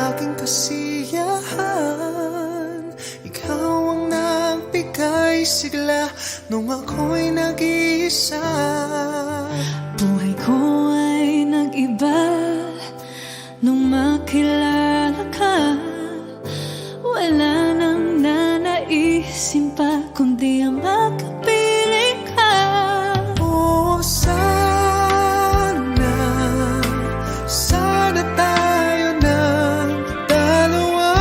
aking kasiyahan. Ikaw ang nagbigay sigla nung ako'y nag-iisa. Buhay ko ay nag-iba nung makilala ka. Wala nang nanaisin pa kundi ang makapiling ka. Oh, sana tayo ng dalawa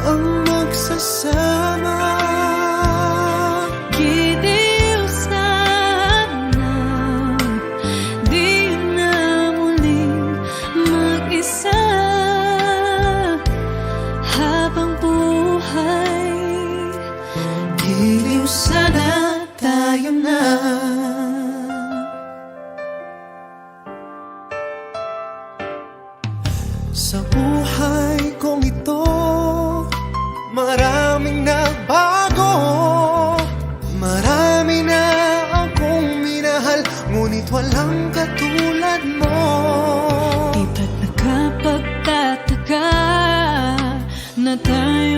ang magsasama. Giliw sana, di na muling mag-isa. Habang buhay, Giliw sana tayo na. Sa buhay kong ito, maraming nagbago. Marami na akong minahal, ngunit walang katulad mo. di ba't nakapagtataka na tayo